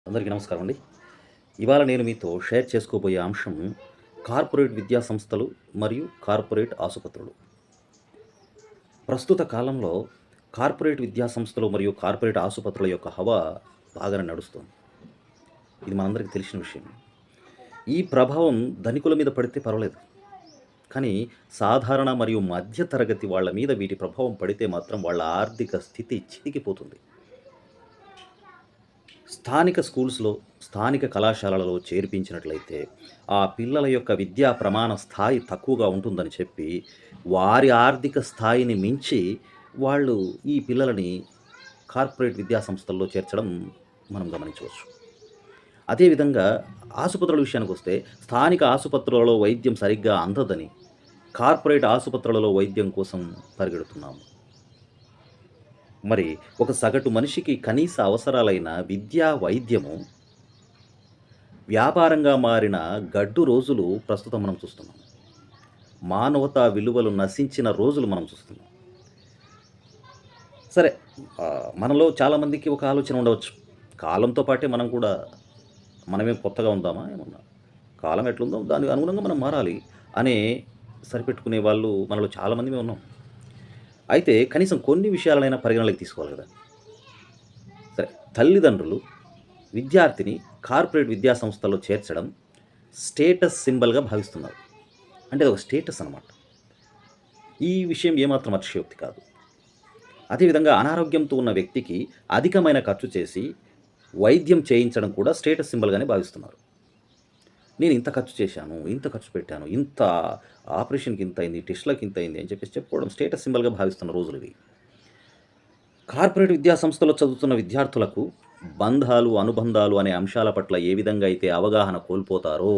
అందరికీ నమస్కారం అండి. ఇవాళ నేను మీతో షేర్ చేసుకోబోయే అంశం కార్పొరేట్ విద్యా సంస్థలు మరియు కార్పొరేట్ ఆసుపత్రులు. ప్రస్తుత కాలంలో కార్పొరేట్ విద్యా సంస్థలు మరియు కార్పొరేట్ ఆసుపత్రుల యొక్క హవా బాగానే నడుస్తుంది. ఇది మనందరికీ తెలిసిన విషయం. ఈ ప్రభావం ధనికుల మీద పడితే పర్వాలేదు. కానీ సాధారణ మరియు మధ్య తరగతి వాళ్ళ మీద వీటి ప్రభావం పడితే మాత్రం వాళ్ళ ఆర్థిక స్థితి చితికిపోతుంది. స్థానిక స్కూల్స్‌లో, స్థానిక కళాశాలలలో చేర్పించినట్లయితే, ఆ పిల్లల యొక్క విద్యా ప్రమాణ స్థాయి తక్కువగా ఉంటుందని చెప్పి, వారి ఆర్థిక స్థాయిని మించి వాళ్ళు ఈ పిల్లలని కార్పొరేట్ విద్యా సంస్థల్లో చేర్చడం మనం గమనించవచ్చు. అదేవిధంగా ఆసుపత్రుల విషయానికొస్తే, స్థానిక ఆసుపత్రులలో వైద్యం సరిగ్గా అందదని, కార్పొరేట్ ఆసుపత్రులలో వైద్యం కోసం పరిగెడుతున్నాము. మరి ఒక సగటు మనిషికి కనీస అవసరాలైన విద్యా, వైద్యము వ్యాపారంగా మారిన గడ్డు రోజులు ప్రస్తుతం మనం చూస్తున్నాం. మానవతా విలువలు నశించిన రోజులు మనం చూస్తున్నాం. సరే, మనలో చాలామందికి ఒక ఆలోచన ఉండవచ్చు. కాలంతో పాటే మనం కూడా మనమేం కొత్తగా ఉందామా ఏమన్నా? కాలం ఎట్లుందో దానికి అనుగుణంగా మనం మారాలి అనే సరిపెట్టుకునే వాళ్ళు మనలో చాలామందిమే ఉన్నాం. అయితే కనీసం కొన్ని విషయాలనైనా పరిగణలోకి తీసుకోవాలి కదా! సరే, తల్లిదండ్రులు విద్యార్థిని కార్పొరేట్ విద్యా సంస్థల్లో చేర్చడం స్టేటస్ సింబల్‌గా భావిస్తున్నారు. అంటే అదొక స్టేటస్ అనమాట. ఈ విషయం ఏమాత్రం అతిశయోక్తి కాదు. అదేవిధంగా అనారోగ్యంతో ఉన్న వ్యక్తికి అధికమైన ఖర్చు చేసి వైద్యం చేయించడం కూడా స్టేటస్ సింబల్‌గానే భావిస్తున్నారు. నేను ఇంత ఖర్చు చేశాను, ఇంత ఖర్చు పెట్టాను, ఇంత ఆపరేషన్‌కి ఇంతయింది, టెస్ట్‌లకి ఇంతయింది అని చెప్పేసి చెప్పుకోవడం స్టేటస్ సింబల్‌గా భావిస్తున్న రోజులివి. కార్పొరేట్ విద్యా సంస్థలో చదువుతున్న విద్యార్థులకు బంధాలు, అనుబంధాలు అనే అంశాల పట్ల ఏ విధంగా అయితే అవగాహన కోల్పోతారో,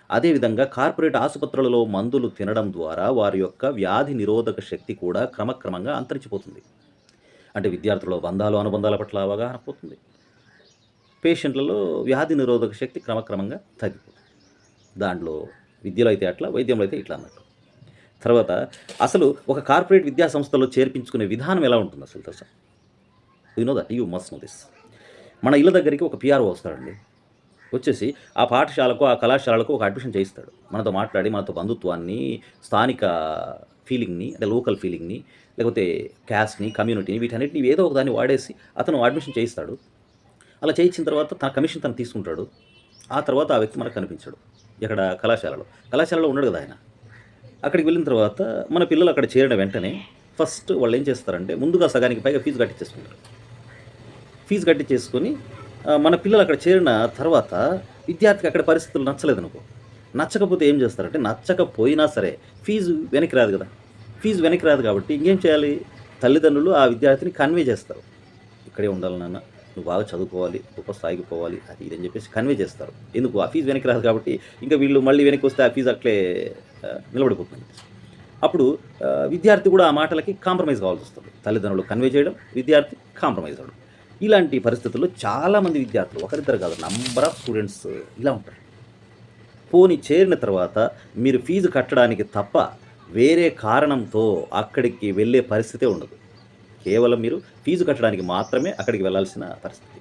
అదేవిధంగా కార్పొరేట్ ఆసుపత్రులలో మందులు తినడం ద్వారా వారి యొక్క వ్యాధి నిరోధక శక్తి కూడా క్రమక్రమంగా అంతరించిపోతుంది. అంటే విద్యార్థులలో బంధాలు, అనుబంధాల పట్ల అవగాహన పోతుంది. పేషెంట్లలో వ్యాధి నిరోధక శక్తి క్రమక్రమంగా తగ్గిపోతుంది. దాంట్లో విద్యలో అయితే అట్లా, వైద్యంలో అయితే ఇట్లా అన్నట్టు. తర్వాత అసలు ఒక కార్పొరేట్ విద్యా సంస్థలో చేర్పించుకునే విధానం ఎలా ఉంటుంది అసలు తెలుసా? You know that, you must know this. మన ఇళ్ళ దగ్గరికి ఒక పీఆర్ఓ వస్తాడండి. వచ్చేసి ఆ పాఠశాలకు, ఆ కళాశాలకు ఒక అడ్మిషన్ చేయిస్తాడు. మనతో మాట్లాడి, మనతో బంధుత్వాన్ని, స్థానిక ఫీలింగ్‌ని, అంటే లోకల్ ఫీలింగ్‌ని, లేకపోతే క్యాస్ట్‌ని, కమ్యూనిటీని వీటన్నిటిని ఏదో ఒక దాన్ని వాడేసి అతను అడ్మిషన్ చేయిస్తాడు. అలా చేయించిన తర్వాత తన కమిషన్ తను తీసుకుంటాడు. ఆ తర్వాత ఆ వ్యక్తి మనకు కనిపించడు. ఎక్కడ? కళాశాలలో. కళాశాలలో ఉండడు కదా ఆయన. అక్కడికి వెళ్ళిన తర్వాత మన పిల్లలు అక్కడ చేరిన వెంటనే ఫస్ట్ వాళ్ళు ఏం చేస్తారంటే ముందుగా సగానికి పైగా ఫీజు కట్టించేసుకుంటారు. ఫీజు కట్టించేసుకొని మన పిల్లలు అక్కడ చేరిన తర్వాత విద్యార్థికి అక్కడ పరిస్థితులు నచ్చలేదనుకో, నచ్చకపోతే ఏం చేస్తారంటే నచ్చకపోయినా సరే ఫీజు వెనక్కి రాదు కదా! ఫీజు వెనక్కి రాదు కాబట్టి ఇంకేం చేయాలి? తల్లిదండ్రులు ఆ విద్యార్థిని కన్వే చేస్తారు. ఇక్కడే ఉండాలి నాన్న, నువ్వు బాగా చదువుకోవాలి, గొప్ప స్థాయికి పోవాలి, అది ఇది అని చెప్పేసి కన్వే చేస్తారు. ఎందుకు? ఆ ఫీజు వెనక్కి రాదు కాబట్టి ఇంకా వీళ్ళు మళ్ళీ వెనక్కి వస్తే ఆ ఫీజు అట్లే నిలబడిపోతుంది. అప్పుడు విద్యార్థి కూడా ఆ మాటలకి కాంప్రమైజ్ కావాల్సొస్తుంది. తల్లిదండ్రులు కన్వే చేయడం, విద్యార్థి కాంప్రమైజ్ అవ్వడం. ఇలాంటి పరిస్థితుల్లో చాలామంది విద్యార్థులు, ఒకరిద్దరు కాదు, నంబర్ ఆఫ్ స్టూడెంట్స్ ఇలా ఉంటారు. పోనీ చేరిన తర్వాత మీరు ఫీజు కట్టడానికి తప్ప వేరే కారణంతో అక్కడికి వెళ్ళే పరిస్థితే ఉండదు. కేవలం మీరు ఫీజు కట్టడానికి మాత్రమే అక్కడికి వెళ్ళాల్సిన పరిస్థితి.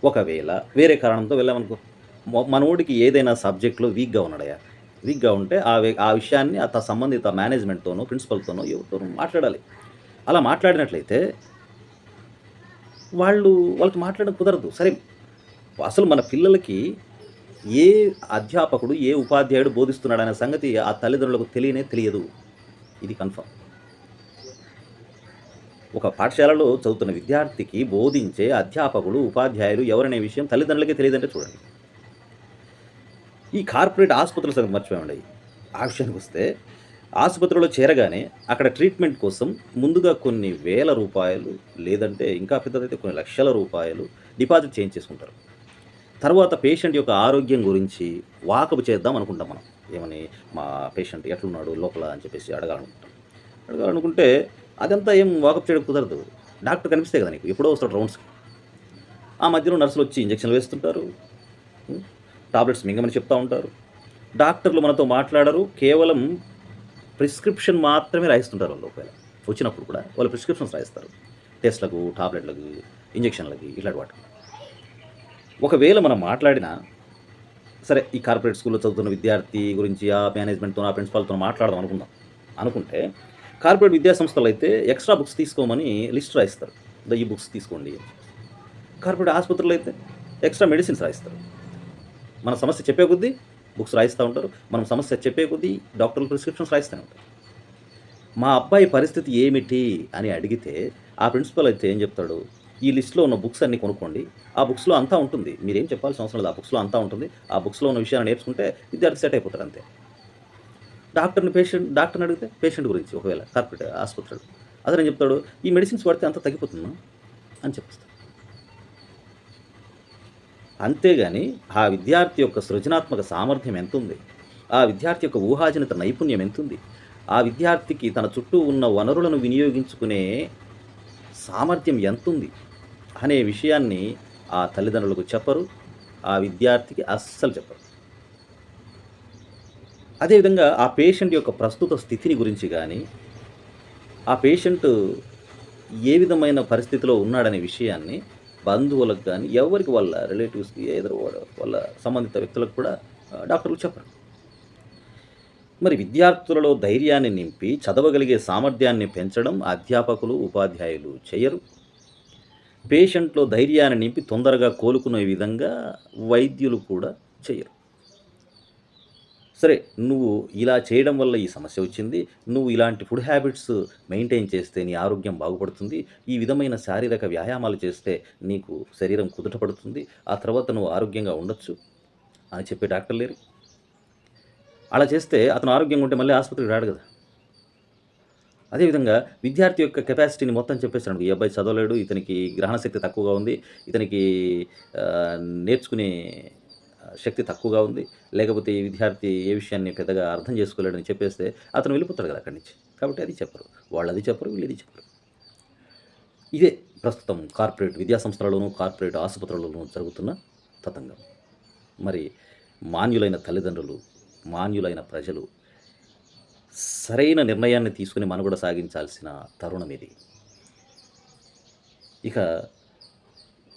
ఒకవేళ వేరే కారణంతో వెళ్ళామనుకో, మనోడికి ఏదైనా సబ్జెక్ట్‌లో వీక్‌గా ఉన్నాడయ్యా, వీక్‌గా ఉంటే ఆ విషయాన్ని సంబంధిత మేనేజ్‌మెంట్‌తోనో, ప్రిన్సిపల్‌తోనో ఎవరితోనో మాట్లాడాలి. అలా మాట్లాడినట్లయితే వాళ్ళతో మాట్లాడడం కుదరదు. సరే, అసలు మన పిల్లలకి ఏ అధ్యాపకుడు, ఏ ఉపాధ్యాయుడు బోధిస్తున్నాడనే సంగతి ఆ తల్లిదండ్రులకు తెలియదు. ఇది కన్ఫర్మ్. ఒక పాఠశాలలో చదువుతున్న విద్యార్థికి బోధించే అధ్యాపకులు, ఉపాధ్యాయులు ఎవరనే విషయం తల్లిదండ్రులకే తెలియదంటే చూడండి. ఈ కార్పొరేట్ ఆసుపత్రుల సంగతి మర్చిపోయామండి. ఆ విషయానికొస్తే ఆసుపత్రిలో చేరగానే అక్కడ ట్రీట్మెంట్ కోసం ముందుగా కొన్ని వేల రూపాయలు, లేదంటే ఇంకా పెద్దదైతే కొన్ని లక్షల రూపాయలు డిపాజిట్ చేయించేసుకుంటారు. తర్వాత పేషెంట్ యొక్క ఆరోగ్యం గురించి వాకబు చేద్దాం అనుకుంటాం మనం. ఏమని? మా పేషెంట్ ఎట్లున్నాడు లోపల అని చెప్పేసి అడగాలనుకుంటే అదంతా ఏం వాకప్ చేయడం కుదరదు. డాక్టర్ కనిపిస్తే కదా నీకు, ఎప్పుడో వస్తాడు రౌండ్స్‌కి. ఆ మధ్యలో నర్సులు వచ్చి ఇంజెక్షన్లు వేస్తుంటారు. టాబ్లెట్స్ మింగమని చెప్తా ఉంటారు. డాక్టర్లు మనతో మాట్లాడరు. కేవలం ప్రిస్క్రిప్షన్ మాత్రమే రాయిస్తుంటారు వాళ్ళు. ఒకవేళ వచ్చినప్పుడు కూడా వాళ్ళు ప్రిస్క్రిప్షన్స్ రాయిస్తారు. టెస్ట్‌లకు, టాబ్లెట్‌లకి, ఇంజెక్షన్‌లకి ఇట్లాంటి వాటికి. ఒకవేళ మనం మాట్లాడినా సరే, ఈ కార్పొరేట్ స్కూల్‌లో చదువుతున్న విద్యార్థి గురించి ఆ మేనేజ్‌మెంట్‌తోనో, ఆ ప్రిన్సిపాల్‌తోనో మాట్లాడదాం అనుకుందాం. అనుకుంటే కార్పొరేట్ విద్యా సంస్థలైతే ఎక్స్‌ట్రా బుక్స్ తీసుకోమని లిస్ట్ రాయిస్తారు. ఈ బుక్స్ తీసుకోండి అని చెప్పేసి. కార్పొరేట్ ఆసుపత్రుల్లో అయితే ఎక్స్‌ట్రా మెడిసిన్స్ రాయిస్తారు. మన సమస్య చెప్పే కొద్దీ బుక్స్ రాయిస్తా ఉంటారు. మనం సమస్య చెప్పే కొద్దీ డాక్టర్లు ప్రిస్క్రిప్షన్స్ రాయిస్తూనే ఉంటారు. మా అబ్బాయి పరిస్థితి ఏమిటి అని అడిగితే, ఆ ప్రిన్సిపల్ అయితే ఏం చెప్తాడు, "ఈ లిస్ట్‌లో ఉన్న బుక్స్ అన్నీ కొనుక్కోండి. ఆ బుక్స్‌లో అంతా ఉంటుంది. మీరేం చెప్పాల్సిన అవసరం లేదు. ఆ బుక్స్‌లో అంతా ఉంటుంది. ఆ బుక్స్‌లో ఉన్న విషయాన్ని నేర్చుకుంటే విద్యార్థి సెట్ అయిపోతాడు అంతే." డాక్టర్‌ని అడిగితే పేషెంట్ గురించి ఒకవేళ కార్పొరేట్ ఆసుపత్రులు. అతనేం చెప్తాడు, "ఈ మెడిసిన్స్ వాడితే అంతా తగ్గిపోతుందమ్మా" అని చెప్పేస్తాడు. అంతేగాని ఆ విద్యార్థి యొక్క సృజనాత్మక సామర్థ్యం ఎంతుంది? ఆ విద్యార్థి యొక్క ఊహాజనిత నైపుణ్యం ఎంతుంది? ఆ విద్యార్థికి తన చుట్టూ ఉన్న వనరులను వినియోగించుకునే సామర్థ్యం ఎంతుంది? అనే విషయాన్ని ఆ తల్లిదండ్రులకు చెప్పరు. ఆ విద్యార్థికి అస్సలు చెప్పరు. అదేవిధంగా ఆ పేషెంట్ యొక్క ప్రస్తుత స్థితిని గురించి గాని, ఆ పేషెంట్ ఏ విధమైన పరిస్థితిలో ఉన్నాడనే విషయాన్ని బంధువులకు గాని, ఎవరికి వాళ్ళ రిలేటివ్స్‌కి ఎదరు వాళ్ళ సంబంధిత వ్యక్తులకు కూడా డాక్టర్లు చెప్పరు. మరి విద్యార్థులలో ధైర్యాన్ని నింపి, చదవగలిగే సామర్థ్యాన్ని పెంచడం అధ్యాపకులు, ఉపాధ్యాయులు చెయ్యరు. పేషెంట్‌లో ధైర్యాన్ని నింపి తొందరగా కోలుకునే విధంగా వైద్యులు కూడా చెయ్యరు. సరే, నువ్వు ఇలా చేయడం వల్ల ఈ సమస్య వచ్చింది. నువ్వు ఇలాంటి ఫుడ్ హ్యాబిట్స్ మెయింటైన్ చేస్తే నీ ఆరోగ్యం బాగుపడుతుంది. ఈ విధమైన శారీరక వ్యాయామాలు చేస్తే నీకు శరీరం కుదుట పడుతుంది. ఆ తర్వాత నువ్వు ఆరోగ్యంగా ఉండొచ్చు అని చెప్పే డాక్టర్లు లేరు. అలా చేస్తే అతను ఆరోగ్యంగా ఉంటే మళ్ళీ ఆసుపత్రికి రాడు గదా! అదేవిధంగా విద్యార్థి యొక్క కెపాసిటీని మొత్తం చెప్పేసాడు. ఈ అబ్బాయి చదవలేడు, ఇతనికి గ్రహణ శక్తి తక్కువగా ఉంది, ఇతనికి నేర్చుకునే శక్తి తక్కువగా ఉంది, లేకపోతే ఈ విద్యార్థి ఏ విషయాన్ని పెద్దగా అర్థం చేసుకోలేడని చెప్పేస్తే అతను వెళ్ళిపోతాడు కదా అక్కడి నుంచి. కాబట్టి అది చెప్పరు. వాళ్ళది చెప్పరు, వీళ్ళది చెప్పరు. ఇదే ప్రస్తుతం కార్పొరేట్ విద్యా సంస్థలలోనూ, కార్పొరేట్ ఆసుపత్రులలోనూ జరుగుతున్న తతంగం. మరి మాన్యులైన తల్లిదండ్రులు, మాన్యులైన ప్రజలు సరైన నిర్ణయాన్ని తీసుకొని మనుగడ సాగించాల్సిన తరుణమిది. ఇక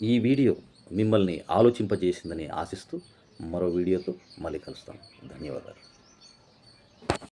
ఈ వీడియో మిమ్మల్ని ఆలోచింపజేసిందని ఆశిస్తూ మరో వీడియోతో మళ్ళీ కలుస్తాం. ధన్యవాదాలు.